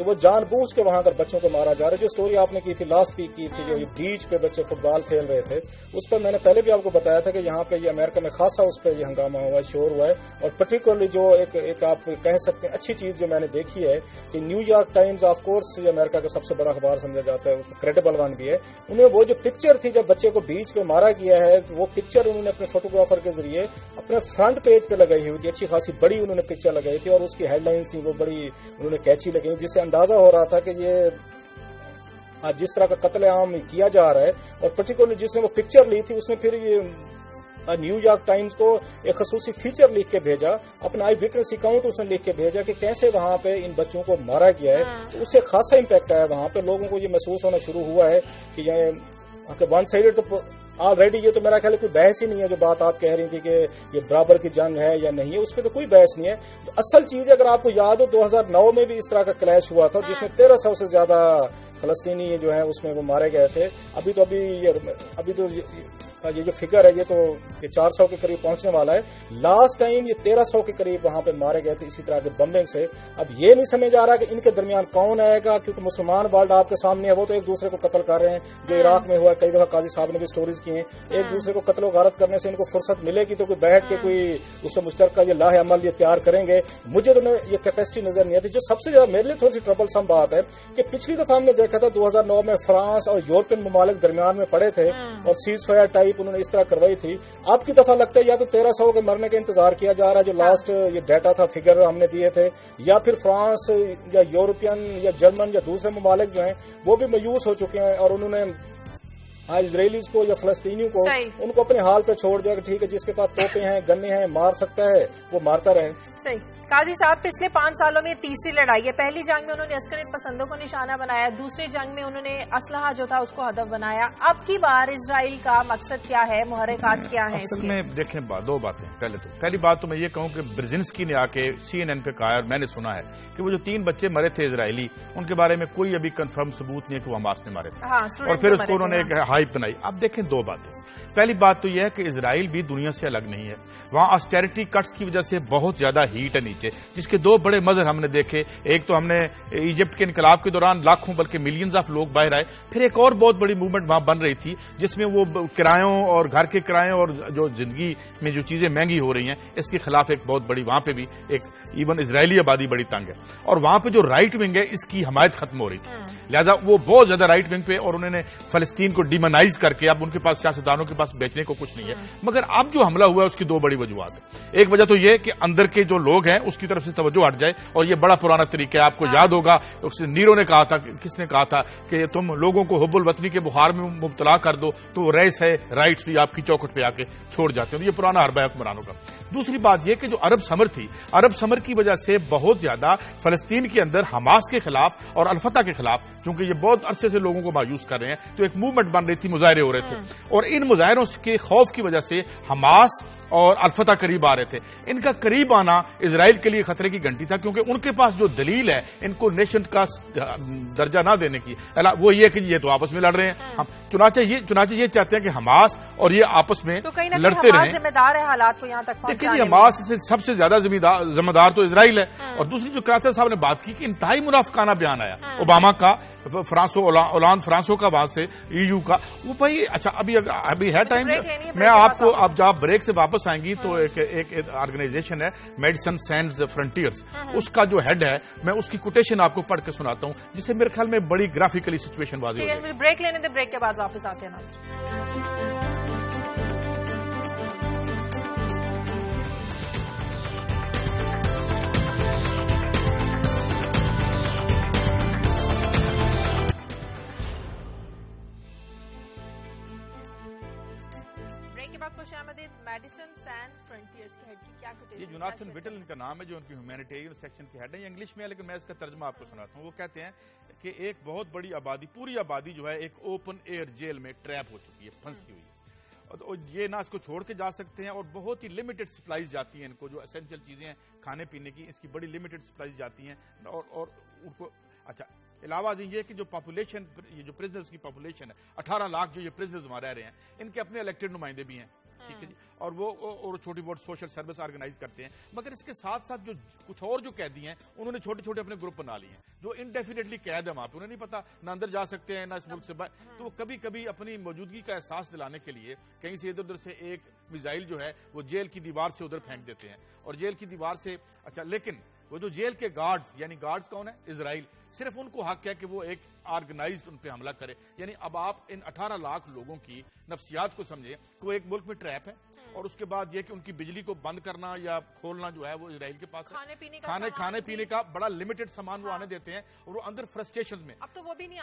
تو وہ جان بوجھ کے وہاں پر بچوں کو مارا جا رہا ہے. جو اسٹوری آپ نے کی تھی لاسٹ ویک کی تھی، جو بیچ پہ بچے فٹ بال کھیل رہے تھے، اس پر میں نے پہلے بھی آپ کو بتایا تھا کہ یہاں پہ یہ امریکہ میں خاصا اس پہ یہ ہنگامہ ہوا ہے، شور ہوا ہے. اور پرٹیکولرلی جو ایک آپ کہہ سکتے ہیں اچھی چیز جو میں نے دیکھی ہے کہ new York Times of course یہ امریکہ کا سب سے بڑا اخبار سمجھا جاتا ہے، اس میں کریڈیبل ون بھی ہے. انہیں وہ جو پکچر تھی جب بچے کو بیچ پہ مارا گیا ہے، وہ پکچر انہوں نے اپنے فوٹوگرافر کے ذریعے اپنے فرنٹ پیج پہ لگائی ہوئی تھی. اچھی خاصی بڑی انہوں نے پکچر لگائی تھی اور اس کی ہیڈ لائنز تھیں وہ بڑی انہوں نے کیچی لگائی، جس سے اندازہ ہو رہا تھا کہ یہ جس طرح کا قتل عام کیا جا رہا ہے. اور پرٹیکولرلی جس نے وہ پکچر لی تھی اس نے پھر یہ نیو یارک ٹائمز کو ایک خصوصی فیچر لکھ کے بھیجا، اپنا آئی وٹنس اکاؤنٹ اس نے لکھ کے بھیجا کہ کیسے وہاں پہ ان بچوں کو مارا گیا ہے. تو اس سے خاصا امپیکٹ آیا وہاں پہ، لوگوں کو یہ محسوس ہونا شروع ہوا ہے کہ یہ ون سائڈڈ تو آلریڈی یہ تو میرا خیال ہے کوئی بحث ہی نہیں ہے. جو بات آپ کہہ رہی تھی کہ یہ برابر کی جنگ ہے یا نہیں ہے، اس پہ تو کوئی بحث نہیں ہے. اصل چیز ہے اگر آپ کو یاد ہو 2009 میں بھی اس طرح کا کلیش ہوا تھا جس میں 1300 سے زیادہ فلسطینی جو ہیں اس میں وہ مارے گئے تھے. ابھی تو یہ جو فگر ہے یہ تو 400 کے قریب پہنچنے والا ہے. لاسٹ ٹائم یہ 1300 کے قریب وہاں پہ مارے گئے تھے اسی طرح کے بمبنگ سے. اب یہ نہیں سمجھ آ رہا کہ ان کے درمیان کون آئے گا، کیونکہ مسلمان ورلڈ آپ کے سامنے ہے، وہ تو ایک دوسرے کو قتل کر رہے ہیں. جو عراق میں ہوا کئی دفعہ قاضی صاحب نے بھی سٹوریز کی ہیں، ایک دوسرے کو قتل و غارت کرنے سے ان کو فرصت ملے گی تو کوئی بیٹھ کے کوئی اس میں مشترکہ یہ لاہ عمل یہ تیار کریں گے. مجھے تو یہ کیپیسٹی نظر نہیں آتی. جو سب سے زیادہ میرے لیے تھوڑی سی ٹربل سم بات ہے کہ پچھلی دفعہ ہم نے دیکھا تھا 2009 میں فرانس اور یورپین ممالک درمیان میں پڑے تھے اور سیز فائر ٹائپ انہوں نے اس طرح کروائی تھی. اب کی دفعہ لگتا ہے یا تو 1300 کے مرنے کا انتظار کیا جا رہا ہے جو لاسٹ یہ ڈیٹا تھا فگر ہم نے دیے تھے، یا پھر فرانس یا یورپین یا جرمن یا دوسرے ممالک جو ہیں وہ بھی مایوس ہو چکے ہیں اور انہوں نے اسرائیلیز کو یا فلسطینیوں کو ان کو اپنے حال پہ چھوڑ دیا کہ ٹھیک ہے جس کے پاس توپیں ہیں گنے ہیں مار سکتا ہے وہ مارتا رہے. صحیح. قاضی صاحب پچھلے 5 سالوں میں تیسری لڑائی ہے. پہلی جنگ میں انہوں نے عسکری پسندوں کو نشانہ بنایا، دوسری جنگ میں انہوں نے اسلحہ جو تھا اس کو ہدف بنایا. اب کی بار اسرائیل کا مقصد کیا ہے، محرکات کیا ہیں؟ اصل میں دیکھیں 2 باتیں. پہلی بات تو میں یہ کہوں کہ برزنسکی نے آ کے CNN پہ کہا اور میں نے سنا ہے کہ وہ جو 3 بچے مرے تھے اسرائیلی ان کے بارے میں کوئی ابھی کنفرم ثبوت نہیں ہے کہ وہ حماس نے مارے تھے، اور پھر اس کو انہوں نے ایک ہائپ بنائی. اب دیکھیں 2 باتیں. پہلی بات تو یہ ہے کہ اسرائیل بھی دنیا سے الگ نہیں ہے. وہاں آسٹیرٹی کٹس کی وجہ سے بہت زیادہ ہیٹ ہے نیچے، جس کے 2 بڑے مظہر ہم نے دیکھے. ایک تو ہم نے ایجپٹ کے انقلاب کے دوران لاکھوں بلکہ ملینز آف لوگ باہر آئے. پھر ایک اور بہت بڑی موومنٹ وہاں بن رہی تھی جس میں وہ کرایوں اور گھر کے کرایوں اور جو زندگی میں جو چیزیں مہنگی ہو رہی ہیں اس کے خلاف ایک بہت بڑی وہاں پہ بھی ایک ایون اسرائیلی آبادی بڑی تنگ ہے. اور وہاں پہ جو رائٹ ونگ ہے اس کی حمایت ختم ہو رہی تھی، لہذا وہ بہت زیادہ رائٹ ونگ پہ، اور انہوں نے فلسطین کو ڈیمونائز کر کے اب ان کے پاس سیاستدانوں کے پاس بیچنے کو کچھ نہیں ہے. مگر اب جو حملہ ہوا ہے اس کی 2 بڑی وجوہات ہیں. ایک وجہ تو یہ کہ اندر کے جو لوگ ہیں اس کی طرف سے توجہ ہٹ جائے، اور یہ بڑا پرانا طریقہ ہے. آپ کو یاد ہوگا نیرو نے کہا تھا، کس نے کہا تھا کہ تم لوگوں کو حب الوطنی کے بخار میں مبتلا کر دو تو ریس ہے رائٹس بھی آپ کی چوکٹ پہ آ کے چھوڑ جاتے ہیں. یہ پرانا حربہ ہے حکمرانوں کا. دوسری بات یہ کہ جو عرب سمر تھی، عرب سمر کی وجہ سے بہت زیادہ فلسطین کے اندر حماس کے خلاف اور الفتح کے خلاف، چونکہ یہ بہت عرصے سے لوگوں کو مایوس کر رہے ہیں، تو ایک موومنٹ بن رہی تھی، مظاہرے ہو رہے تھے، اور ان مظاہروں کے خوف کی وجہ سے حماس اور الفتح قریب آ رہے تھے. ان کا قریب آنا اسرائیل کے لیے خطرے کی گھنٹی تھا، کیونکہ ان کے پاس جو دلیل ہے ان کو نیشن کا درجہ نہ دینے کی، وہ یہ کہ یہ تو آپس میں لڑ رہے ہیں. چنانچہ یہ چاہتے ہیں کہ حماس اور یہ آپس میں لڑتے رہیں. ذمہ دار ہے حالات کو یہاں تک دیکھیں جی، حماس سے سب سے زیادہ ذمہ دار تو اسرائیل ہے. اور دوسری جو کراسر صاحب نے بات کی کہ انتہائی منافقانہ بیان آیا اوباما کا، فرانسو کا، وہاں سے EU کا. وہ بھائی اچھا ابھی ہے ٹائم، میں آپ کو اب جب بریک سے واپس آئیں گی تو ایک آرگنائزیشن ہے میڈیسن سینز فرنٹیئرز، اس کا جو ہیڈ ہے میں اس کی کوٹیشن آپ کو پڑھ کے سناتا ہوں جس سے میرے خیال میں بڑی گرافیکلی سچویشن واضح ہو گئی. بریک لینے دے، بریک کے بعد واپس آتے ہیں. میڈیسن سینز فرنٹیئرز کے ہیڈ کی کیا کوٹیشن؟ یہ جوناتھن وٹل ان کا نام ہے، جو ان کی ہیومینیٹیرین سیکشن کے ہیڈ ہیں. یہ انگلش میں ہے لیکن میں اس کا ترجمہ آپ کو سناتا ہوں. وہ کہتے ہیں کہ ایک بہت بڑی آبادی، پوری آبادی جو ہے ایک اوپن ایئر جیل میں ٹریپ ہو چکی ہے، پھنسی ہوئی ہے، اور یہ نہ اس کو چھوڑ کے جا سکتے ہیں، اور بہت ہی لمیٹڈ سپلائیز جاتی ہیں ان کو، جو اسینشیل چیزیں ہیں کھانے پینے کی، اس کی بڑی لمیٹڈ سپلائیز جاتی ہیں، اور ان کو اچھا علاوہ یہ کہ جو پاپولیشن، یہ جو پرزنرز کی پاپولیشن ہے 18 لاکھ جو یہ پرزنرز وہاں رہ رہے ہیں، ان کے اپنے الیکٹڈ نمائندے بھی ہیں، ٹھیک ہے جی، اور وہ چھوٹی بہت سوشل سروس آرگنائز کرتے ہیں، مگر اس کے ساتھ ساتھ جو کچھ اور جو قیدی ہیں انہوں نے چھوٹے چھوٹے اپنے گروپ بنا لیے ہیں جو انڈیفینیٹلی قید ہے وہاں پہ، انہیں نہیں پتا نہ اندر جا سکتے ہیں نہ اس ملک سے باہر، تو وہ کبھی کبھی اپنی موجودگی کا احساس دلانے کے لیے کہیں سے ادھر ادھر سے ایک میزائل جو ہے وہ جیل کی دیوار سے ادھر پھینک دیتے ہیں، اور جیل کی دیوار سے اچھا، لیکن وہ جو جیل کے گارڈز، یعنی گارڈز کون ہے؟ اسرائیل، صرف ان کو حق ہے کہ وہ ایک آرگنائزڈ ان پہ حملہ کرے، یعنی اب آپ ان 18 لاکھ لوگوں کی نفسیات کو سمجھیں کہ وہ ایک ملک میں ٹریپ ہے، اور اس کے بعد یہ کہ ان کی بجلی کو بند کرنا یا کھولنا جو ہے وہ اسرائیل کے پاس ہے، کھانے پینے کا بڑا لمیٹڈ سامان وہ آنے دیتے ہیں، اور وہ اندر فرسٹریشن میں، اب تو وہ بھی نہیں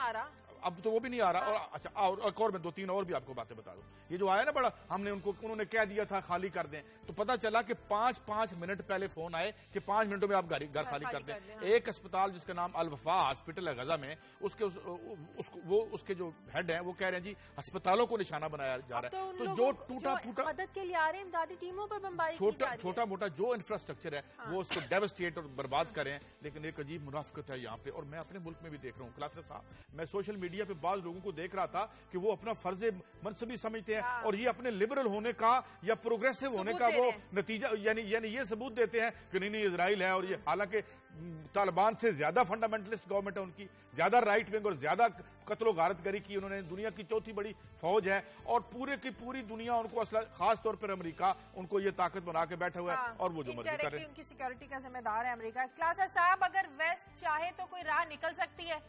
آ رہا، اور اچھا اور میں 2-3 اور بھی آپ کو باتیں بتا دوں، یہ جو آیا نا بڑا، ہم نے انہوں نے کہہ دیا تھا خالی کر دیں، تو پتا چلا کہ 5 منٹ پہلے فون آئے کہ 5 منٹوں میں آپ گھر خالی کر دیں۔ ایک اسپتال جس کا نام الوفا ہاسپٹل ہے غزہ میں، اس کے جو ہیڈ ہیں وہ کہہ رہے ہیں جی ہسپتالوں کو نشانہ بنایا جا رہا ہے، تو جو ٹوٹا پھوٹا مدد کے لیے آ رہے ہیں امدادی ٹیموں پر بمباری چھوٹا موٹا جو انفراسٹرکچر ہے وہ اس کو ڈیوسٹیٹ اور برباد کریں، لیکن ایک عجیب منافقت ہے یہاں پہ، اور میں اپنے ملک میں بھی دیکھ رہا ہوں کلاسر صاحب، میں سوشل میڈیا پہ بعض لوگوں کو دیکھ رہا تھا کہ وہ اپنا فرض منصبی سمجھتے ہیں، اور یہ اپنے لبرل ہونے کا یا پروگریسو ہونے کا وہ نتیجہ یعنی یہ ثبوت دیتے ہیں کہ نہیں اسرائیل ہے، اور یہ حالانکہ طالبان سے زیادہ فنڈامنٹلسٹ گورنمنٹ ہے ان کی، زیادہ رائٹ ونگ اور زیادہ قتل و غارت گری کی انہوں نے، دنیا کی 4تھی بڑی فوج ہے، اور پورے کی پوری دنیا ان کو خاص طور پر امریکہ ان کو یہ طاقت بنا کے بیٹھا ہوا ہے، اور وہ جو مرضی کرے، ان کی سیکورٹی کا ذمہ دار ہے امریکہ۔ کلاسر صاحب، اگر ویسٹ چاہے تو کوئی راہ نکل سکتی ہے؟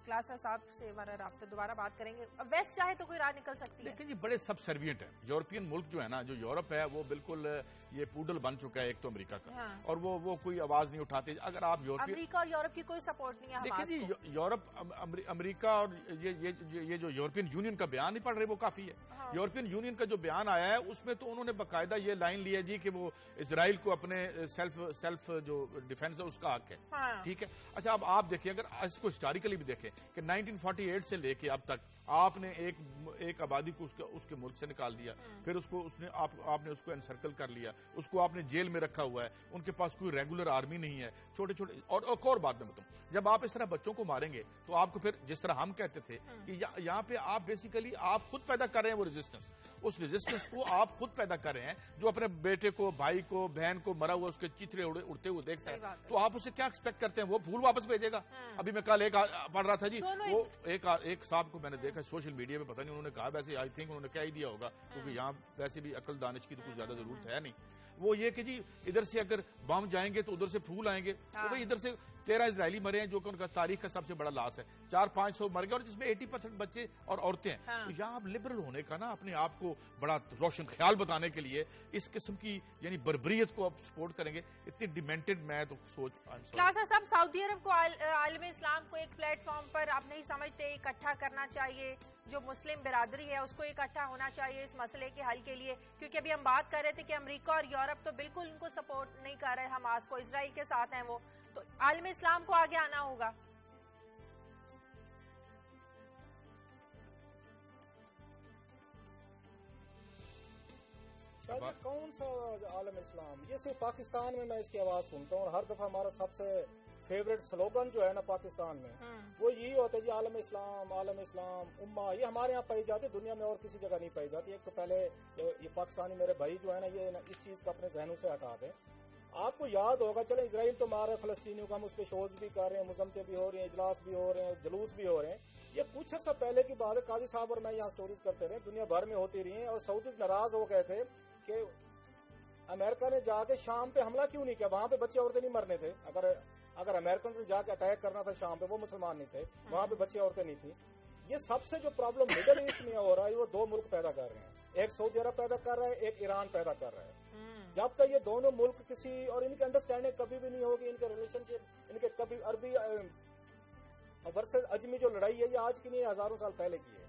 کلاسر صاحب سے ہمارا رابطہ دوبارہ بات کریں گے، ویسٹ چاہے تو کوئی راہ نکل سکتی ہے؟ لیکن یہ بڑے سب سروینٹ ہیں، یورپین ملک جو ہے نا، جو یورپ ہے وہ بالکل یہ پوڈل بن چکا ہے ایک تو امریکہ کا، اور وہ کوئی آواز نہیں اٹھاتے۔ اگر آپ امریکہ اور یورپ کی کوئی سپورٹ نہیں ہے، دیکھیں جی یورپ امریکہ اور یہ جو یورپین یونین کا بیان نہیں پڑھ رہے وہ کافی ہے، یورپین یونین کا جو بیان آیا ہے اس میں تو انہوں نے باقاعدہ یہ لائن لی ہے جی کہ وہ اسرائیل کو اپنے سیلف جو ڈیفینس ہے اس کا حق ہے، ٹھیک ہے۔ اچھا اب آپ دیکھیں، اگر اس کو ہسٹوریکلی بھی دیکھیں کہ 1948 سے لے کے اب تک آپ نے ایک آبادی کو اس کے ملک سے نکال دیا، پھر آپ نے اس کو انسرکل کر لیا، اس کو آپ نے جیل میں رکھا ہوا ہے، ان کے پاس کوئی ریگولر آرمی نہیں ہے، چھوٹے چھوٹے، اور ایک اور بات میں بتاؤں، جب آپ اس طرح بچوں کو ماریں گے تو آپ کو پھر جس طرح ہم کہتے تھے کہ یہاں پہ آپ بیسیکلی آپ خود پیدا کر رہے ہیں وہ ریزسٹنس، اس ریزسٹنس کو آپ خود پیدا کر رہے ہیں، جو اپنے بیٹے کو، بھائی کو، بہن کو مرا ہوا اس کے چترے اڑتے ہوئے دیکھتا ہے، تو آپ اسے کیا ایکسپیکٹ کرتے ہیں؟ وہ پھول واپس بھیجے گا؟ ابھی میں کل ایک پڑھ رہا تھا جی، وہ ایک صاحب کو میں نے دیکھا سوشل میڈیا پہ، پتہ نہیں انہوں نے کہا، ویسے آئی تھنک انہوں نے کہہ ہی دیا ہوگا کیونکہ یہاں ویسے بھی عقل دانش کی تو کچھ زیادہ ضرورت ہے نہیں، وہ یہ کہ جی ادھر سے اگر بم جائیں گے تو ادھر سے پھول آئیں گے، تو بھائی ادھر سے 13 اسرائیلی مرے ہیں جو کہ ان کا تاریخ کا سب سے بڑا لاس ہے، 400-500 مر گئے، اور جس میں 80% بچے اور عورتیں ہیں، تو یہاں آپ لبرل ہونے کا نا اپنے آپ کو بڑا روشن خیال بتانے کے لیے اس قسم کی یعنی بربریت کو آپ سپورٹ کریں گے، اتنی ڈیمنٹڈ میں تو سوچ۔ کلاسر صاحب، سعودی عرب کو عالم اسلام کو ایک پلیٹ فارم پر آپ نہیں سمجھتے اکٹھا کرنا چاہیے، جو مسلم برادری ہے اس کو اکٹھا ہونا چاہیے اس مسئلے کے حل کے لیے؟ کیونکہ ابھی ہم بات کر رہے تھے کہ امریکہ اور یورپ تو بالکل ان کو سپورٹ نہیں کر رہے، حماس کو، اسرائیل کے ساتھ ہیں وہ، تو عالم اسلام کو آگے آنا ہوگا۔ کون سا عالم اسلام؟ یہ صرف پاکستان میں اس کی آواز سنتا ہوں، اور ہر دفعہ ہمارا سب سے فیوریٹ سلوگن جو ہے نا پاکستان میں وہ یہی ہوتا ہے جی عالم اسلام، عالم اسلام، امہ، یہ ہمارے یہاں پائی جاتی، دنیا میں اور کسی جگہ نہیں پائی جاتی۔ ایک تو پہلے یہ پاکستانی میرے بھائی جو ہے نا یہ اس چیز کو اپنے ذہنوں سے ہٹا دیں۔ آپ کو یاد ہوگا، چلے اسرائیل تو مار رہے ہیں فلسطینیوں کا، ہم اس پہ شوز بھی کر رہے ہیں، مذمتیں بھی ہو رہی ہیں، اجلاس بھی ہو رہے ہیں، جلوس بھی ہو رہے ہیں، یہ کچھ عرصہ پہلے کی بات ہے، قاضی صاحب اور میں یہاں سٹوریز کرتے رہے، دنیا بھر میں ہوتی رہی ہیں، اور سعودی ناراض ہو گئے تھے کہ امریکہ نے جا کے شام پہ حملہ کیوں نہیں کیا، وہاں پہ بچے عورتیں نہیں مرنے تھے، اگر امریکن سے جا کے اٹیک کرنا تھا شام پہ، وہ مسلمان نہیں تھے، وہاں پہ بچے عورتیں نہیں تھیں۔ یہ سب سے جو پرابلم مڈل ایسٹ میں ہو رہا ہے وہ 2 ملک پیدا کر رہے ہیں، ایک سعودی عرب پیدا کر رہا ہے، ایک ایران پیدا کر رہا ہے۔ جب تک یہ دونوں ملک کسی، اور ان کی انڈرسٹینڈنگ کبھی بھی نہیں ہوگی، ان کے ریلیشن شپ، ان کے کبھی عربی ورسز اجمی جو لڑائی ہے یہ آج کی نہیں، ہزاروں سال پہلے کی ہے،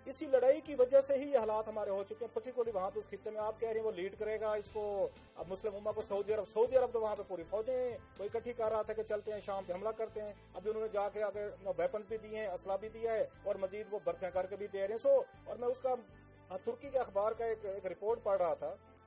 اسی لڑائی کی وجہ سے ہی یہ حالات ہمارے ہو چکے ہیں، پرٹیکولرلی وہاں پہ اس خطے میں آپ کہہ رہے ہیں وہ لیڈ کرے گا اس کو، اب مسلم امہ کو سعودی عرب تو وہاں پہ پوری فوجیں کوئی اکٹھی کر رہا تھا کہ چلتے ہیں شام پہ حملہ کرتے ہیں، ابھی انہوں نے جا کے اگر ویپنز بھی دیے ہیں، اسلحہ بھی دیا ہے، اور مزید وہ برقیاں کر کے بھی دے رہے ہیں۔ اور میں اس کا ترکی کے اخبار کا ایک رپورٹ پڑھ رہا تھا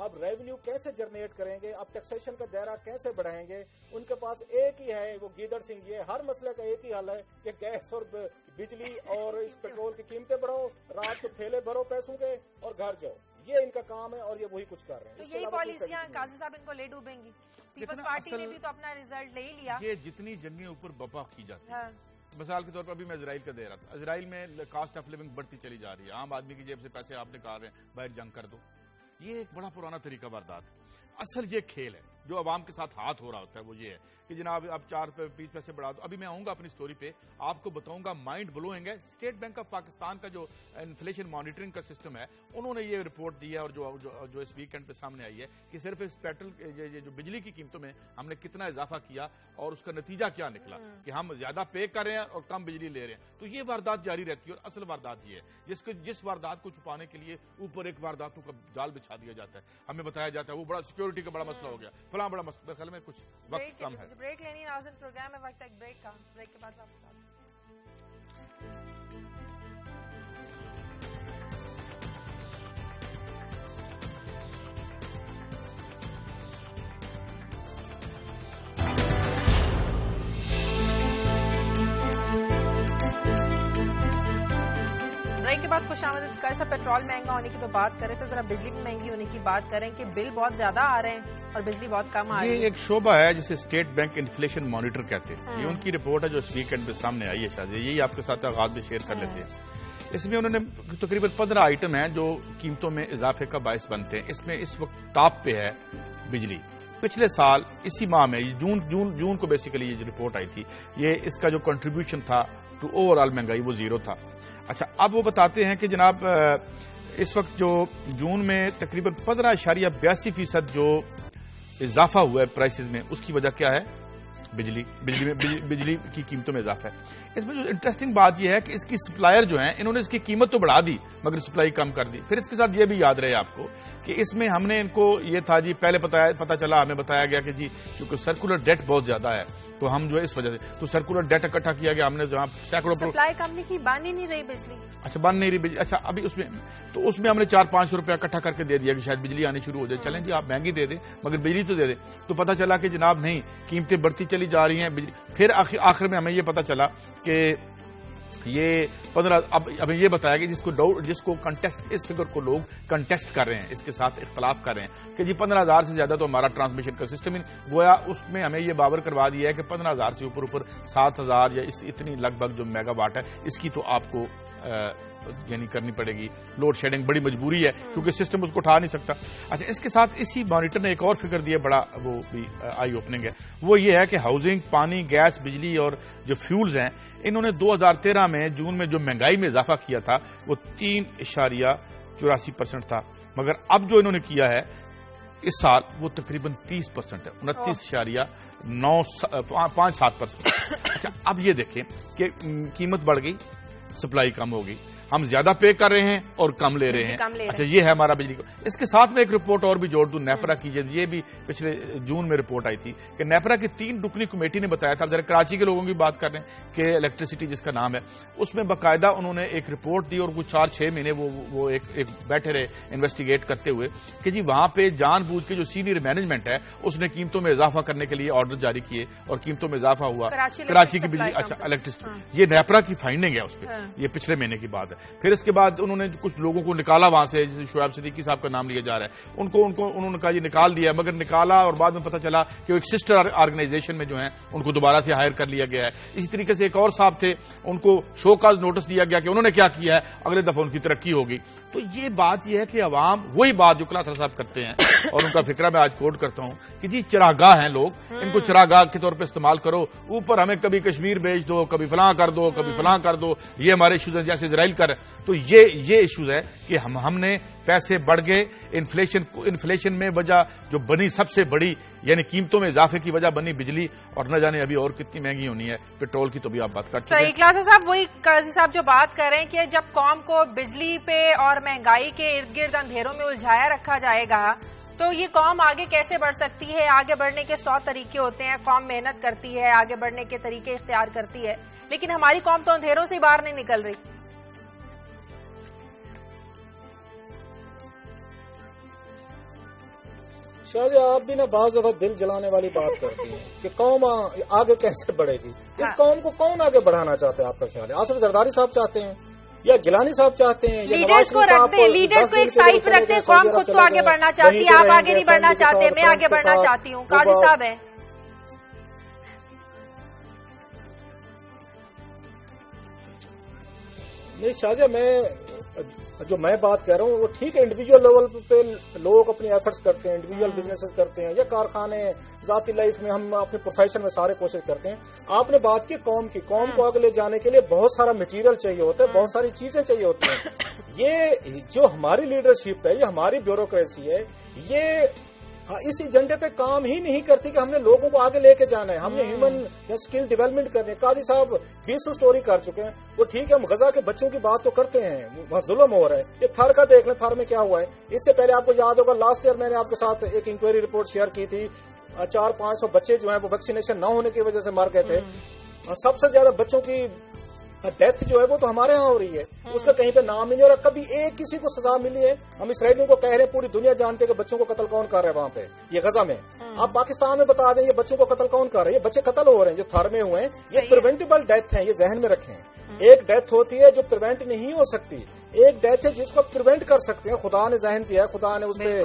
اب ریونیو کیسے جنریٹ کریں گے, اب ٹیکسیشن کا دائرہ کیسے بڑھائیں گے. ان کے پاس ایک ہی ہے, وہ گیدڑ سنگھ, یہ ہر مسئلے کا ایک ہی حل ہے کہ گیس اور بجلی اور اس پیٹرول کی قیمتیں بڑھاؤ, رات کو تھیلے بھرو پیسوں کے اور گھر جاؤ. یہ ان کا کام ہے اور یہ وہی کچھ کر رہے ہیں. تو یہی پالیسیاں قاضی صاحب ان کو لے ڈوبیں گی. پیپلز پارٹی نے بھی تو اپنا ریزلٹ لے ہی لیا. یہ جتنی جنگیں اوپر بپا کی جاتی ہے, مثال کے طور پر ابھی میں اسرائیل کا دے رہا تھا, اسرائیل میں کاسٹ آف لیونگ بڑھتی چلی جا رہی ہے, عام آدمی کی جیب سے پیسے آپ نکال رہے ہیں, باہر جنگ کر دو. یہ ایک بڑا پرانا طریقہ واردات ہے. اصل یہ کھیل ہے جو عوام کے ساتھ ہاتھ ہو رہا ہوتا ہے, وہ یہ ہے کہ جناب اب 4-20 پیسے بڑھا دو. ابھی میں آؤں گا اپنی سٹوری پہ, آپ کو بتاؤں گا مائنڈ بلوئنگ ہے. اسٹیٹ بینک آف پاکستان کا جو انفلیشن مانیٹرنگ کا سسٹم ہے, انہوں نے یہ رپورٹ دی ہے اور جو اس ویکینڈ پہ سامنے آئی ہے کہ صرف اس پیٹرول جو بجلی کی قیمتوں میں ہم نے کتنا اضافہ کیا اور اس کا نتیجہ کیا نکلا کہ ہم زیادہ پے کر رہے ہیں اور کم بجلی لے رہے ہیں. تو یہ واردات جاری رہتی ہے اور اصل واردات یہ ہے جس واردات کو چھپانے کے لیے اوپر ایک وارداتوں کا جال بچھا دیا جاتا ہے. ہمیں بتایا جاتا ہے وہ بڑا سیکورٹی کا بڑا مسئلہ ہو گیا, فلاں بڑا مسئلہ. خیال میں کچھ وقت کم ہے, بریک لینی ناظرین. پروگرام میں وقت ایک بریک کا, بریک کے بعد واپس آتے ہیں. بریک کے بعد خوش آمدید. کیسا پیٹرول مہنگا ہونے کی تو بات کریں تو ذرا بجلی بھی مہنگی ہونے کی بات کریں کہ بل بہت زیادہ آ رہے ہیں اور بجلی بہت کم آ رہی ہے. یہ ایک شعبہ ہے جسے اسٹیٹ بینک انفلیشن مانیٹر کہتے ہیں. یہ ان کی رپورٹ ہے جو اس ویکینڈ پہ سامنے آئی ہے. شاید یہی آپ کے ساتھ آغاز میں شیئر کر لیتے ہیں. اس میں انہوں نے تقریباً 15 آئٹم ہیں جو قیمتوں میں اضافے کا باعث بنتے ہیں. اس میں اس وقت ٹاپ پہ ہے بجلی. پچھلے سال اسی ماہ میں جون کو بیسیکلی یہ رپورٹ آئی تھی, یہ اس کا جو کنٹریبیوشن تھا ٹو اوور آل مہنگائی وہ 0 تھا. اچھا, اب وہ بتاتے ہیں کہ جناب اس وقت جو جون میں تقریباً 15.82% جو اضافہ ہوا ہے پرائسز میں, اس کی وجہ کیا ہے؟ بجلی کی قیمتوں میں اضافہ ہے. اس میں جو انٹرسٹنگ بات یہ ہے کہ اس کی سپلائر جو ہیں انہوں نے اس کی قیمت تو بڑھا دی مگر سپلائی کم کر دی. پھر اس کے ساتھ یہ بھی یاد رہے آپ کو کہ اس میں ہم نے ان کو یہ تھا جی پہلے پتا چلا, ہمیں بتایا گیا کہ جی کیونکہ سرکولر ڈیٹ بہت زیادہ ہے تو ہم جو ہے اس وجہ سے تو سرکولر ڈیٹ اکٹھا کیا گیا. ہم نے جہاں سینکڑوں سپلائی کم کی بن ہی نہیں رہی بجلی. اچھا, بن نہیں رہی بجلی. اچھا, ابھی اس میں ہم نے 400-500 روپیہ اکٹھا کر کے دے دیا کہ شاید بجلی آنی شروع ہو جائے. چلیں جی آپ مہنگی دے دیں مگر بجلی تو دے دیں. تو پتا چلا کہ جناب نہیں, قیمتیں بڑھتی چلی جا رہی ہیں. پھر آخر میں ہمیں یہ پتا چلا کہ یہ 15 اب یہ بتایا کہ جس کو کنٹیسٹ, اس فگر کو لوگ کنٹیسٹ کر رہے ہیں, اس کے ساتھ اختلاف کر رہے ہیں کہ جی 15,000 سے زیادہ تو ہمارا ٹرانسمیشن کا سسٹم گویا اس میں ہمیں یہ باور کروا دیا ہے کہ 15,000 سے اوپر 7,000 یا اتنی لگ بھگ جو میگا واٹ ہے اس کی تو آپ کو یعنی کرنی پڑے گی. لوڈ شیڈنگ بڑی مجبوری ہے کیونکہ سسٹم اس کو اٹھا نہیں سکتا. اچھا, اس کے ساتھ اسی مانیٹر نے ایک اور فگر دیا, بڑا وہ بھی آئی اوپننگ ہے. وہ یہ ہے کہ ہاؤسنگ, پانی, گیس, بجلی اور جو فیولز ہیں انہوں نے 2013 میں جون میں جو مہنگائی میں اضافہ کیا تھا وہ 3.84% تھا, مگر اب جو انہوں نے کیا ہے اس سال وہ تقریباً 30% ہے, 29.57%. اچھا, اب یہ دیکھیں کہ قیمت بڑھ گئی, سپلائی کم ہوگی, ہم زیادہ پے کر رہے ہیں اور کم لے رہے ہیں. اچھا, یہ ہے ہمارا بجلی کو. اس کے ساتھ میں ایک رپورٹ اور بھی جوڑ دوں نیپرا کی, یہ بھی پچھلے جون میں رپورٹ آئی تھی کہ نیپرا کی 3 رکنی کمیٹی نے بتایا تھا. ذرا کراچی کے لوگوں کی بات کر رہے ہیں کہ الیکٹریسٹی جس کا نام ہے, اس میں باقاعدہ انہوں نے ایک رپورٹ دی اور کچھ 4-6 مہینے وہ ایک بیٹھے رہے انویسٹیگیٹ کرتے ہوئے کہ جی وہاں پہ جان بوجھ کے جو سینئر مینجمنٹ ہے اس نے قیمتوں میں اضافہ کرنے کے لیے آرڈر جاری کیے اور قیمتوں میں اضافہ ہوا کراچی کی بجلی. اچھا, الیکٹریسٹی, یہ نیپرا کی فائنڈنگ ہے اس پہ, یہ پچھلے مہینے کی بات ہے. پھر اس کے بعد انہوں نے کچھ لوگوں کو نکالا وہاں سے, جیسے شعیب صدیقی صاحب کا نام لیا جا رہا ہے, انہوں نے کہا یہ نکال دیا, مگر نکالا اور بعد میں پتا چلا کہ ایک سسٹر آرگنائزیشن میں جو ہیں ان کو دوبارہ سے ہائر کر لیا گیا ہے. اسی طریقے سے ایک اور صاحب تھے, ان کو شو کاز نوٹس دیا گیا کہ انہوں نے کیا کیا ہے, اگلے دفعہ ان کی ترقی ہوگی. تو یہ بات یہ ہے کہ عوام وہی بات جو کلاسر صاحب کرتے ہیں اور ان کا فکرہ میں آج کوٹ کرتا ہوں کہ جی چراگاہ ہیں لوگ, ان کو چراگاہ کے طور پہ استعمال کرو, اوپر ہمیں کبھی کشمیر بھیج دو, کبھی فلاں کر دو, کبھی فلاں کر دو, یہ ہمارے ایشوز ہیں جیسے اسرائیل کر. تو یہ ایشوز ہے کہ ہم نے پیسے بڑھ گئے, انفلیشن میں وجہ جو بنی سب سے بڑی یعنی قیمتوں میں اضافے کی وجہ بنی بجلی, اور نہ جانے ابھی اور کتنی مہنگی ہونی ہے پیٹرول کی, تو بھی آپ بات کر چکے ہیں. صحیح. کلاسر صاحب, وہی قاضی صاحب جو بات کر رہے ہیں کہ جب قوم کو بجلی پہ اور مہنگائی کے ارد گرد اندھیروں میں الجھایا رکھا جائے گا تو یہ قوم آگے کیسے بڑھ سکتی ہے؟ آگے بڑھنے کے 100 طریقے ہوتے ہیں, قوم محنت کرتی ہے, آگے بڑھنے کے طریقے اختیار کرتی ہے, لیکن ہماری قوم تو اندھیروں سے باہر نہیں نکل رہی. شاید آپ بھی نا بعض دفعہ دل جلانے والی بات کرتی ہیں کہ قوم آگے کیسے بڑھے گی. اس قوم کو کون آگے بڑھانا چاہتے ہیں آپ کا خیال ہے؟ آصف زرداری صاحب چاہتے ہیں یا گیلانی صاحب چاہتے ہیں یا نواز شریف صاحب کو لیڈرز کو ایک سائڈ پہ رکھتے ہیں. قوم خود تو آگے بڑھنا چاہتی ہے, آپ آگے نہیں بڑھنا چاہتے, میں آگے بڑھنا چاہتی ہوں. قاضی صاحب ہے. نہیں شاہجہ, جو میں بات کہہ رہا ہوں وہ ٹھیک ہے, انڈیویجول لیول پہ لوگ اپنی ایفرٹس کرتے ہیں, انڈیویجول بزنسز کرتے ہیں یا کارخانے, ذاتی لائف میں ہم اپنے پروفیشن میں سارے کوشش کرتے ہیں. آپ نے بات کی قوم کی, قوم کو آگے لے جانے کے لیے بہت سارا مٹیریل چاہیے ہوتا ہے, بہت ساری چیزیں چاہیے ہوتی ہیں. یہ جو ہماری لیڈرشپ ہے, یہ ہماری بیوروکریسی ہے, یہ اس ایجنڈے پہ کام ہی نہیں کرتی کہ ہم نے لوگوں کو آگے لے کے جانا ہے, ہم نے ہیومن یا اسکل ڈیولپمنٹ کرنے. قاضی صاحب 20 سٹوری کر چکے ہیں, وہ ٹھیک ہے ہم غزہ کے بچوں کی بات تو کرتے ہیں, وہاں ظلم ہو رہا ہے. یہ تھر کا دیکھ لیں, تھر میں کیا ہوا ہے. اس سے پہلے آپ کو یاد ہوگا لاسٹ ایئر میں نے آپ کے ساتھ ایک انکوائری رپورٹ شیئر کی تھی, 400-500 بچے جو ہیں وہ ویکسینیشن نہ ہونے کی وجہ سے مر گئے تھے. سب سے زیادہ بچوں کی ڈیتھ جو ہے وہ تو ہمارے ہاں ہو رہی ہے, اس کا کہیں پہ نام نہیں ہو رہا. کبھی ایک کسی کو سزا ملی ہے؟ ہم اسرائیلیوں کو کہہ رہے ہیں, پوری دنیا جانتے کہ بچوں کو قتل کون کر رہا ہے وہاں پہ, یہ غزہ میں. آپ پاکستان میں بتا دیں یہ بچوں کو قتل کون کر رہا ہے؟ یہ بچے قتل ہو رہے ہیں جو تھر میں ہوئے ہیں, یہ پریونٹیبل ڈیتھ ہیں, یہ ذہن میں رکھیں. ایک ڈیتھ ہوتی ہے جو پریونٹ نہیں ہو سکتی, ایک ڈیتھ ہے جس کو پریونٹ کر سکتے ہیں. خدا نے ذہن دیا ہے, خدا نے اس پہ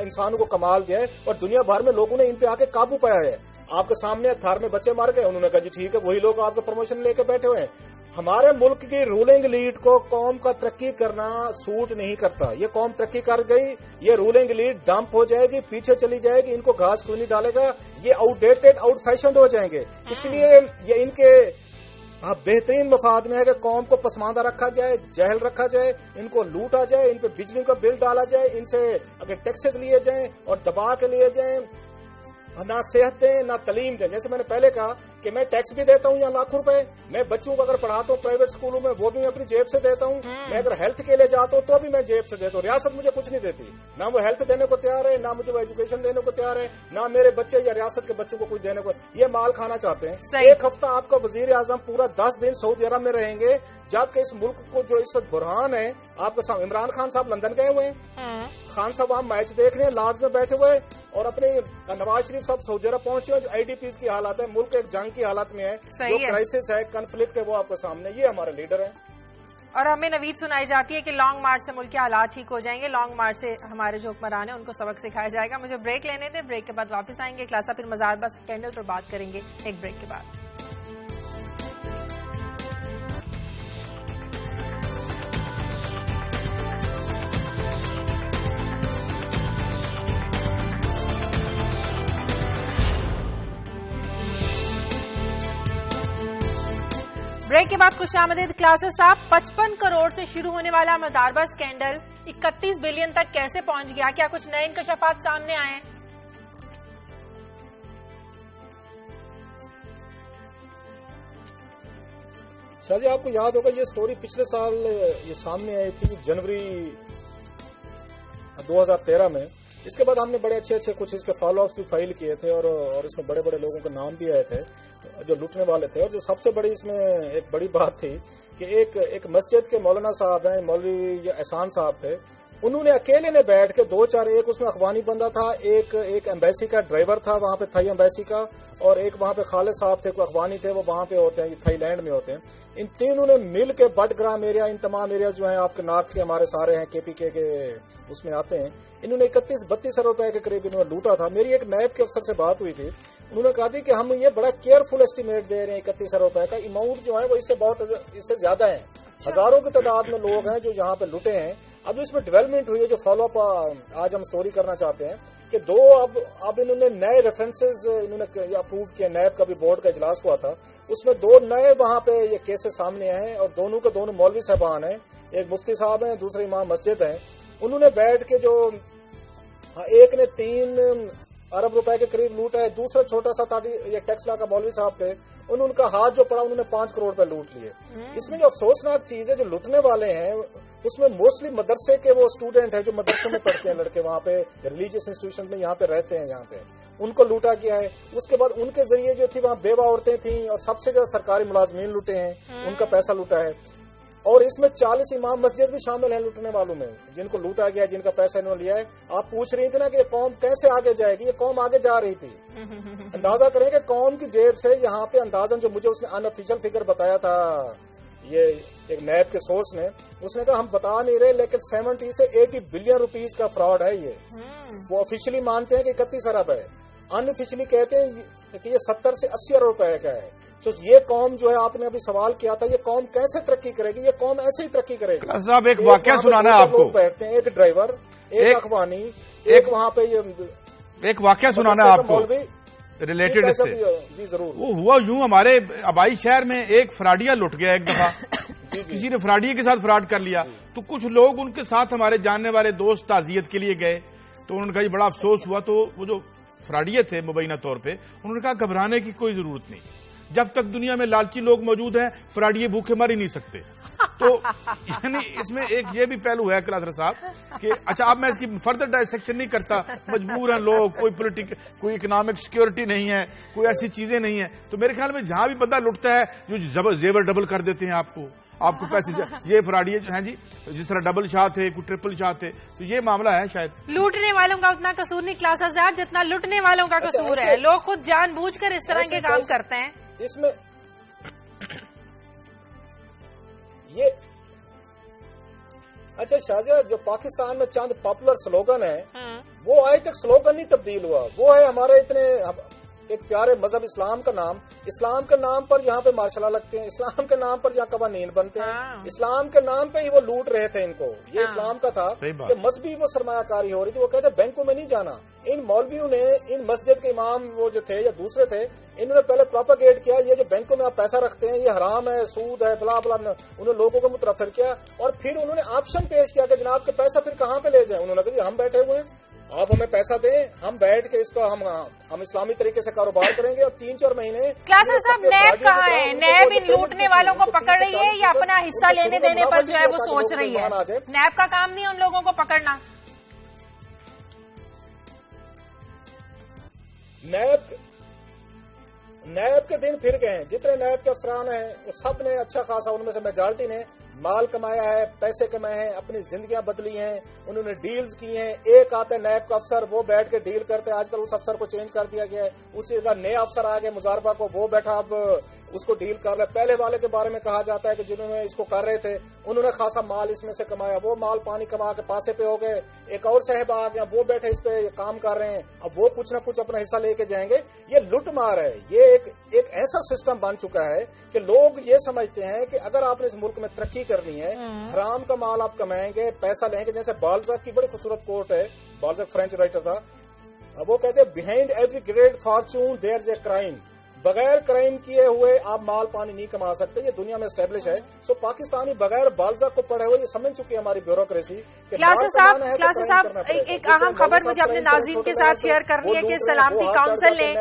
انسانوں کو کمال دیا ہے, اور دنیا بھر میں لوگوں نے ان پہ آ کے قابو پایا ہے. آپ کے سامنے تھر میں بچے مر گئے, انہوں نے کہا جی ٹھیک ہے, وہی لوگ آپ کے پروموشن لے کے بیٹھے ہوئے ہیں. ہمارے ملک کی رولنگ لیڈ کو قوم کا ترقی کرنا سوٹ نہیں کرتا. یہ قوم ترقی کر گئی, یہ رولنگ لیڈ ڈمپ ہو جائے گی, پیچھے چلی جائے گی, ان کو گھاس کوئی نہیں ڈالے گا, یہ آؤٹ ڈیٹڈ آؤٹ فیشنڈ ہو جائیں گے. اس لیے یہ ان کے بہترین مفاد میں ہے کہ قوم کو پسماندہ رکھا جائے, جہل رکھا جائے, ان کو لوٹا جائے, ان پہ بجلی کا بل ڈالا جائے, ان سے اگر ٹیکسز لیے جائیں اور دبا کے لیے جائیں, نہ صحت دیں نہ تعلیم دیں. جیسے میں نے پہلے کہا کہ میں ٹیکس بھی دیتا ہوں یا لاکھوں روپے, میں بچوں کو اگر پڑھاتا ہوں پرائیویٹ اسکولوں میں وہ بھی میں اپنی جیب سے دیتا ہوں. میں اگر ہیلتھ کے لیے جاتا ہوں تو بھی میں جیب سے دیتا ہوں. ریاست مجھے کچھ نہیں دیتی, نہ وہ ہیلتھ دینے کو تیار ہے, نہ مجھے وہ ایجوکیشن دینے کو تیار ہے, نہ میرے بچے یا ریاست کے بچوں کو کچھ دینے کو. یہ مال کھانا چاہتے ہیں. ایک ہفتہ آپ کا وزیر اعظم پورا 10 دن سعودی عرب میں رہیں گے, جبکہ اس ملک کو جو اس وقت بحران ہے, آپ کے عمران خان صاحب لندن گئے ہوئے ہیں, خان صاحب وہاں میچ دیکھ رہے ہیں لارڈز میں بیٹھے ہوئے, اور اپنے نواز شریف صاحب سعودی عرب پہنچے ہیں, جو IDPs کی حالت ہے, ملک ایک جنگ کی حالت میں ہے, جو کرائسس ہے, کنفلکٹ ہے, وہ آپ کے سامنے. یہ ہمارے لیڈر ہیں. اور ہمیں نوید سنائی جاتی ہے کہ لانگ مارچ سے ملک کے حالات ٹھیک ہو جائیں گے, لانگ مارچ سے ہمارے جو حکمران ہیں ان کو سبق سکھایا جائے گا. مجھے بریک لینے دیں, بریک کے بعد واپس آئیں گے. کلاسا پھر مزار بس اسکینڈل پر بات کریں گے ایک بریک کے بعد. بریک کے بعد خوش آمدید. کلاسر صاحب, 55 کروڑ سے شروع ہونے والا مداربہ اسکینڈل 31 بلین تک کیسے پہنچ گیا؟ کیا کچھ نئے انکشافات سامنے آئے ہیں؟ شاہ جی, آپ کو یاد ہوگا یہ سٹوری پچھلے سال یہ سامنے آئی تھی جنوری 2013 میں. اس کے بعد ہم نے بڑے اچھے کچھ اس کے فالو اپس بھی فائل کیے تھے, اور اس میں بڑے بڑے لوگوں کے نام بھی آئے تھے جو لوٹنے والے تھے. اور جو سب سے بڑی اس میں ایک بڑی بات تھی کہ ایک مسجد کے مولانا صاحب ہیں, مولوی احسان صاحب تھے, انہوں نے اکیلے نے بیٹھ کے 2-4, ایک اس میں اخوانی بندہ تھا, ایک ایمبیسی کا ڈرائیور تھا وہاں پہ تھائی ایمبیسی کا, اور ایک وہاں پہ خالد صاحب تھے, کوئی اخوانی تھے, وہ وہاں پہ ہوتے ہیں, یہ تھائی لینڈ میں ہوتے ہیں. ان تینوں نے مل کے بٹ گرام ایریا, ان تمام ایریا جو ہیں آپ کے نارتھ کے ہمارے سارے ہیں KPK کے اس میں آتے ہیں, انہوں نے 31-32 روپے کے قریب انہوں نے لوٹا تھا. میری ایک نیب کے افسر سے بات ہوئی تھی, انہوں نے کہا تھی کہ ہم یہ بڑا کیئرفل ایسٹیمیٹ دے رہے ہیں 31 روپے کا. اماؤنٹ جو ہے وہ اس سے زیادہ ہے, ہزاروں کی تعداد میں لوگ ہیں جو یہاں پہ لوٹے ہیں. اب اس میں ڈیولپمنٹ ہوئی ہے, جو فالو اپ آج ہم سٹوری کرنا چاہتے ہیں کہ اب انہوں نے نئے ریفرنسز انہوں نے اپروو کیا. نیب کا بھی بورڈ کا اجلاس ہوا تھا, اس میں 2 نئے وہاں پہ یہ کیسز سامنے آئے ہیں, اور دونوں کے دونوں مولوی صاحبان ہیں, ایک مفتی صاحب ہیں, دوسرے امام مسجد ہیں. انہوں نے بیٹھ کے جو ایک نے 3 ارب روپے کے قریب لوٹا ہے, دوسرا چھوٹا سا یہ ٹیکسلا کا مولوی صاحب تھے, ان کا ہاتھ جو پڑا انہوں نے 5 کروڑ روپے لوٹ لیے. اس میں جو افسوسناک چیز ہے, جو لوٹنے والے ہیں اس میں موسٹلی مدرسے کے وہ اسٹوڈنٹ ہیں جو مدرسوں میں پڑھتے ہیں لڑکے, وہاں پہ ریلیجیس انسٹیٹیوشن میں یہاں پہ رہتے ہیں, یہاں پہ ان کو لوٹا گیا ہے. اس کے بعد ان کے ذریعے جو تھی وہاں بیوہ عورتیں تھیں, اور سب سے زیادہ سرکاری ملازمین لوٹے ہیں, ان کا پیسہ لوٹا ہے. اور اس میں 40 امام مسجد بھی شامل ہیں لوٹنے والوں میں، جن کو لوٹا گیا، جن کا پیسہ انہوں نے لیا ہے. آپ پوچھ رہی تھی نا کہ یہ قوم کیسے آگے جائے گی، یہ قوم آگے جا رہی تھی. اندازہ کریں کہ قوم کی جیب سے یہاں پہ اندازاً جو مجھے اس نے ان آفیشیل فگر بتایا تھا، یہ ایک نیب کے سورس نے، اس نے کہا ہم بتا نہیں رہے لیکن 70 سے 80 بلین روپیز کا فراڈ ہے یہ. وہ آفیشلی مانتے ہیں کہ 31 ارب ہے، ان آفیشلی کہتے ہیں کہ یہ 70 سے 80 ارب روپے کا ہے. تو یہ قوم جو ہے، آپ نے ابھی سوال کیا تھا، یہ قوم کیسے ترقی کرے گی؟ یہ قوم ایسے ہی ترقی کرے گی. صاحب ایک واقعہ سنانا ہے آپ کو. بیٹھتے ہیں، ایک ڈرائیور، ایک اخوانی، ایک وہاں پہ ایک واقعہ سنانا ہے آپ کو ریلیٹڈ اس سے. جی ضرور. وہ ہوا یوں، ہمارے آبائی شہر میں ایک فراڈیا لٹ گیا ایک دفعہ. کسی نے فراڈیے کے ساتھ فراڈ کر لیا، تو کچھ لوگ ان کے ساتھ ہمارے جاننے والے دوست تعزیت کے لیے گئے. تو انہوں نے کہا بڑا افسوس ہوا. تو وہ جو فراڈیے تھے مبینہ طور پہ، انہوں نے کہا گھبرانے کی کوئی ضرورت نہیں، جب تک دنیا میں لالچی لوگ موجود ہیں فراڈیے بھوکے مر ہی نہیں سکتے. تو یعنی اس میں ایک یہ بھی پہلو ہے کلاسرا صاحب کہ اچھا اب میں اس کی فردر ڈائسیکشن نہیں کرتا، مجبور ہیں لوگ، کوئی اکنامک سیکورٹی نہیں ہے، کوئی ایسی چیزیں نہیں ہیں. تو میرے خیال میں جہاں بھی بندہ لٹتا ہے جو زیور ڈبل کر دیتے ہیں آپ کو پیسے، یہ فراڈیے ہیں جی، جس طرح ڈبل شاہ تھے، کوئی ٹرپل شاہ تھے. تو یہ معاملہ ہے شاید. لوٹنے والوں کا اتنا قصور نہیں کلاسرا صاحب جتنا لٹنے والوں کا قصور ہے. لوگ خود جان بوجھ کر اس طرح کے کام کرتے ہیں. اس میں یہ اچھا شازیہ، جو پاکستان میں چند پاپولر سلوگن ہیں وہ آج تک سلوگن نہیں تبدیل ہوا. وہ ہے ہمارے اتنے ایک پیارے مذہب اسلام کا نام، اسلام کے نام پر یہاں پہ ماشاء اللہ لگتے ہیں، اسلام کے نام پر یہاں قوانین بنتے ہیں، اسلام کے نام پہ ہی وہ لوٹ رہے تھے ان کو. یہ اسلام کا تھا کہ مذہبی وہ سرمایہ کاری ہو رہی تھی. وہ کہتے ہیں بینکوں میں نہیں جانا. ان مولویوں نے، ان مسجد کے امام وہ جو تھے یا دوسرے تھے، انہوں نے پہلے پروپیگیٹ کیا یہ جو بینکوں میں آپ پیسہ رکھتے ہیں یہ حرام ہے، سود ہے، بلا بلا. انہوں نے لوگوں کو متاثر کیا اور پھر انہوں نے آپشن پیش کیا کہ جناب کے پیسہ پھر کہاں پہ لے جائیں. انہوں نے کہا ہم بیٹھے ہوئے ہیں، آپ ہمیں پیسہ دیں، ہم بیٹھ کے اس کا ہم اسلامی طریقے سے کاروبار کریں گے. اور 3-4 مہینے. کلاسرا صاحب نیب کہاں ہے؟ نیب ان لوٹنے والوں کو پکڑ رہی ہے یا اپنا حصہ لینے دینے پر جو ہے وہ سوچ رہی ہے؟ نیب کا کام نہیں ان لوگوں کو پکڑنا. نیب کے دن پھر گئے ہیں. جتنے نیب کے افسران ہیں وہ سب نے اچھا خاصا، ان میں سے میجارٹی نے مال کمایا ہے، پیسے کمائے ہیں، اپنی زندگیاں بدلی ہیں، انہوں نے ڈیلز کی ہیں. ایک آتے نیب کا افسر، وہ بیٹھ کے ڈیل کرتے ہیں. آج کل اس افسر کو چینج کر دیا گیا ہے، اسی جگہ نئے افسر آ گئے مظاہرہ کو، وہ بیٹھا اب اس کو ڈیل کر رہا ہے. پہلے والے کے بارے میں کہا جاتا ہے کہ جنہوں نے اس کو کر رہے تھے انہوں نے خاصا مال اس میں سے کمایا، وہ مال پانی کما کے پاسے پہ ہو گئے. ایک اور صاحب آ گیا، وہ بیٹھے اس پہ کام کر رہے ہیں، اب وہ کچھ نہ کچھ اپنا حصہ لے کے جائیں گے. یہ لٹ مار ہے. یہ ایک ایسا سسٹم بن چکا ہے کہ لوگ یہ سمجھتے ہیں کہ اگر آپ نے اس ملک میں ترقی کرنی ہے، حرام کا مال آپ کمائیں گے، پیسہ لیں گے. جیسے بالزاک کی بڑی خوبصورت کوٹ ہے، بالزاک فرینچ رائٹر تھا، وہ کہتے ہیں behind every great fortune there is a crime. بغیر کرائم کیے ہوئے آپ مال پانی نہیں کما سکتے. یہ دنیا میں اسٹیبلش ہے. سو پاکستانی بغیر بالزاک کو پڑھے ہوئے یہ سمجھ چکی ہے ہماری بیوروکریسی. کلاسرا صاحب ایک اہم خبر مجھے اپنے ناظرین کے ساتھ شیئر کرنی ہے کہ سلامتی کونسل نے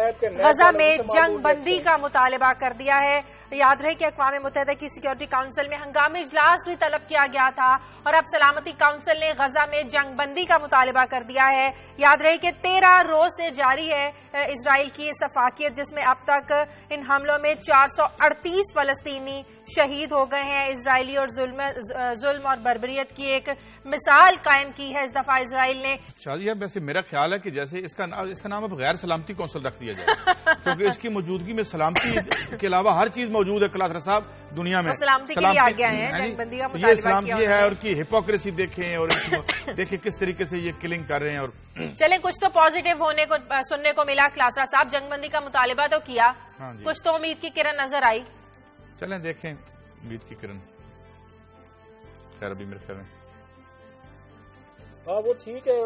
غزہ میں جنگ بندی کا مطالبہ کر دیا ہے. یاد رہے کہ اقوام متحدہ کی سیکورٹی کونسل میں ہنگامی اجلاس بھی طلب کیا گیا تھا اور اب سلامتی کونسل نے غزہ میں جنگ بندی کا مطالبہ کر دیا ہے. یاد رہے کہ 13 روز سے جاری ہے اسرائیل کی سفاکیت، جس میں اب تک ان حملوں میں 438 فلسطینی شہید ہو گئے ہیں. اسرائیلی اور ظلم اور بربریت کی ایک مثال قائم کی ہے اس دفعہ اسرائیل نے. شازیہ ویسے میرا خیال ہے کہ جیسے اس کا نام اب غیر سلامتی کونسل رکھ دیا جائے کیونکہ اس کی موجودگی میں سلامتی کے علاوہ ہر چیز موجود ہے. کلاسرا صاحب دنیا میں سلامتی کے لیے آ گیا ہے، جنگ بندی کا یہ سلامتی ہے اور کی ہپوکریسی دیکھیں اور دیکھیں کس طریقے سے یہ کلنگ کر رہے ہیں. اور چلیں کچھ تو پازیٹیو ہونے کو سننے کو ملا. کلاسرا صاحب جنگ بندی کا مطالبہ تو کیا، کچھ تو امید کی کرن نظر آئی. چلیں دیکھیں امید کی کرن. خیر ابھی میرے خیال میں ہاں وہ ٹھیک ہے.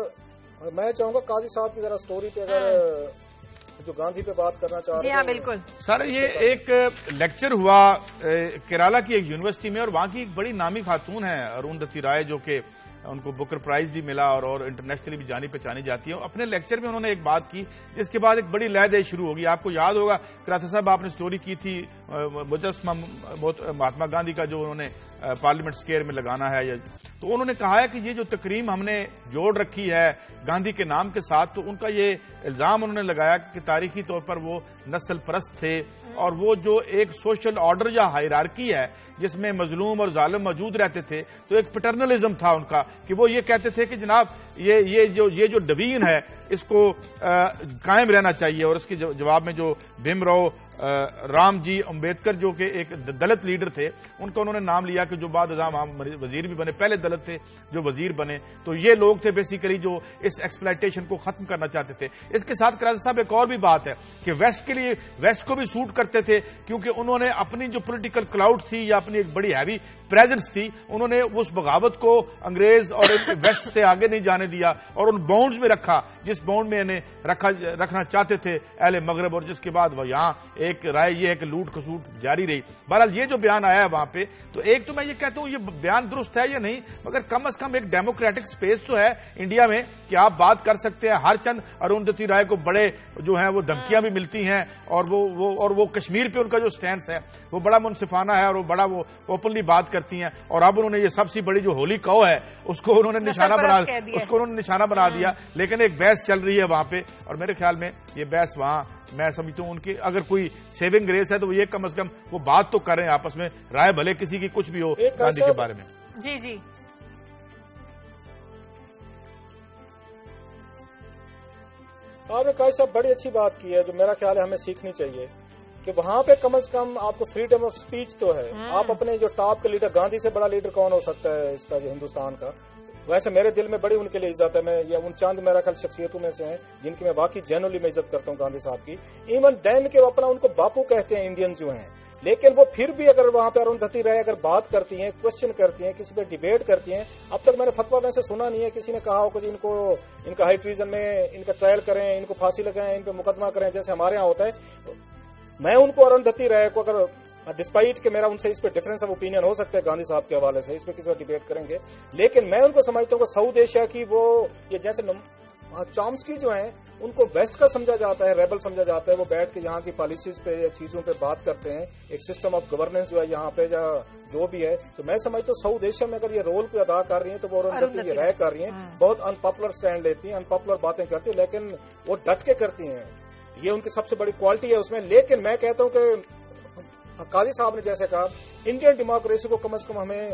میں چاہوں گا قاضی صاحب کی ذرا سٹوری پہ اگر جو گاندھی پہ بات کرنا چاہ رہے ہیں. جی ہاں بالکل سر، یہ ایک لیکچر ہوا کیرالا کی ایک یونیورسٹی میں اور وہاں کی ایک بڑی نامی خاتون ہے اروندھتی رائے، جو کہ ان کو بکر پرائز بھی ملا اور انٹرنیشنلی بھی جانی پہچانی جاتی ہے. اپنے لیکچر میں انہوں نے ایک بات کی جس کے بعد ایک بڑی لہر دہی شروع ہوگی. آپ کو یاد ہوگا کراتا صاحب آپ نے سٹوری کی تھی مجسمہ مہاتما گاندھی کا جو انہوں نے پارلیمنٹ اسکوائر میں لگانا ہے, تو انہوں نے کہا ہے کہ یہ جو تکریم ہم نے جوڑ رکھی ہے گاندھی کے نام کے ساتھ, تو ان کا یہ الزام انہوں نے لگایا کہ تاریخی طور پر وہ نسل پرست تھے اور وہ جو ایک سوشل آرڈر یا ہائرارکی ہے جس میں مظلوم اور ظالم موجود رہتے تھے, تو ایک پیٹرنلزم تھا ان کا کہ وہ یہ کہتے تھے کہ جناب یہ جو ڈوین ہے اس کو قائم رہنا چاہیے. اور اس کے جواب میں جو بھیم راؤ رام جی امبیڈکر جو کہ ایک دلت لیڈر تھے, ان کا انہوں نے نام لیا کہ جو بعد ازاں وزیر بھی بنے, پہلے دلت تھے جو وزیر بنے, تو یہ لوگ تھے بیسیکلی جو اس ایکسپلائٹیشن کو ختم کرنا چاہتے تھے. اس کے ساتھ کراچی صاحب ایک اور بھی بات ہے کہ ویسٹ کے لیے ویسٹ کو بھی سوٹ کرتے تھے کیونکہ انہوں نے اپنی جو پولیٹیکل کلاؤڈ تھی یا اپنی ایک بڑی ہیوی پریزنس تھی, انہوں نے اس بغاوت کو انگریز اور ویسٹ سے آگے نہیں جانے دیا اور ان باؤنڈز میں رکھا جس باؤنڈ میں انہیں رکھنا چاہتے تھے اہل مغرب, اور جس کے بعد وہ یہاں ایک رائے یہ ہے کہ لوٹ کھسوٹ جاری رہی. بہرحال یہ جو بیان آیا ہے وہاں پہ, تو ایک تو میں یہ کہتا ہوں یہ بیان درست ہے یا نہیں, مگر کم از کم ایک ڈیموکریٹک سپیس تو ہے انڈیا میں کہ آپ بات کر سکتے ہیں. ہر چند اروندھتی رائے کو بڑے جو ہیں وہ دھمکیاں بھی ملتی ہیں اور وہ کشمیر پہ ان کا جو سٹینس ہے وہ بڑا منصفانہ ہے اور وہ بڑا وہ اوپنلی بات کرتی ہیں. اور اب انہوں نے یہ سب سے بڑی جو ہولی کو ہے اس کو انہوں نے نشانہ بنا دیا, لیکن ایک بحث چل رہی ہے وہاں پہ, اور میرے خیال میں یہ بحث وہاں میں سمجھتا ہوں ان کی اگر کوئی سیونگ گریس ہے تو یہ کم از کم وہ بات تو کریں آپس میں, رائے بھلے کسی کی کچھ بھی ہو گاندھی کے بارے میں. جی آپ نے کہا صاحب بڑی اچھی بات کی ہے جو میرا خیال ہے ہمیں سیکھنی چاہیے کہ وہاں پہ کم از کم آپ کو فریڈم آف سپیچ تو ہے. آپ اپنے جو ٹاپ کے لیڈر, گاندھی سے بڑا لیڈر کون ہو سکتا ہے اس کا جو ہندوستان کا, ویسے میرے دل میں بڑی ان کے لیے عزت ہے. میں یہ ان چاند میرا خیال شخصیتوں میں سے ہیں جن کی میں واقعی جنرلی میں عزت کرتا ہوں گاندھی صاحب کی. ایون دین کے اپنا ان کو باپو کہتے ہیں انڈین جو ہیں, لیکن وہ پھر بھی اگر وہاں پہ اروندھتی رائے اگر بات کرتی ہیں, کوشچن کرتی ہیں, کسی پہ ڈیبیٹ کرتی ہیں, اب تک میں نے فتویٰ ویسے سنا نہیں ہے کسی نے کہا ہو کہ ان کا ہائی ٹریزن میں ان کا ٹرائل کریں, ان کو پھانسی لگائیں, ان پہ مقدمہ کریں جیسے ہمارے ہاں ہوتا ہے. میں ان کو اروندھتی رائے کو اگر ڈسپائٹ کہ میرا ان سے اس پہ ڈفرینس آف اوپینین ہو سکتا ہے گاندھی صاحب کے حوالے سے, اس پہ کسی وقت ڈیبیٹ کریں گے, لیکن میں ان کو سمجھتا ہوں کہ ساؤتھ ایشیا کی وہ یہ جیسے چامسکی جو ہیں ان کو ویسٹ کا سمجھا جاتا ہے, ریبل سمجھا جاتا ہے. وہ بیٹھ کے یہاں کی پالیسیز پہ یا چیزوں پہ بات کرتے ہیں, ایک سسٹم آف گورننس جو ہے یہاں پہ یا جو بھی ہے. تو میں سمجھتا ہوں ساؤتھ ایشیا میں اگر یہ رول کو ادا کر رہی ہیں تو وہ یہ رائے کر رہی ہیں, بہت ان پاپولر اسٹینڈ لیتی ہیں, ان پاپولر باتیں کرتی ہیں, لیکن وہ ڈٹ کے کرتی ہیں. یہ ان کی سب سے بڑی کوالٹی ہے اس میں. لیکن میں کہتا ہوں کہ قاضی صاحب نے جیسے کہا انڈین ڈیموکریسی کو کم از کم ہمیں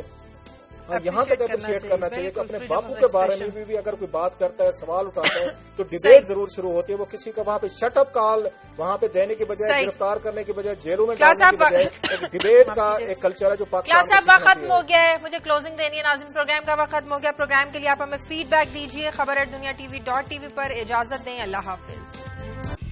یہاں تک اپریشیٹ کرنا چاہیے کہ اپنے باپو کے بارے میں بھی اگر کوئی بات کرتا ہے, سوال اٹھاتا ہے تو ڈیبیٹ ضرور شروع ہوتی ہے. وہ کسی کا وہاں پہ شٹ اپ کال وہاں پہ دینے کی بجائے, گرفتار کرنے کی بجائے, جیلوں میں ڈالنے کی بجائے ایک ڈیبیٹ کا ایک کلچر ہے جو پاکستان صاحب وقت ختم ہو گیا ہے, مجھے کلوزنگ دینی ہے. ناظرین پروگرام کا وقت ختم ہو گیا. پروگرام کے لیے آپ ہمیں فیڈ بیک دیجیے. خبر@دنیا TV.tv پر. اجازت دیں, اللہ حافظ.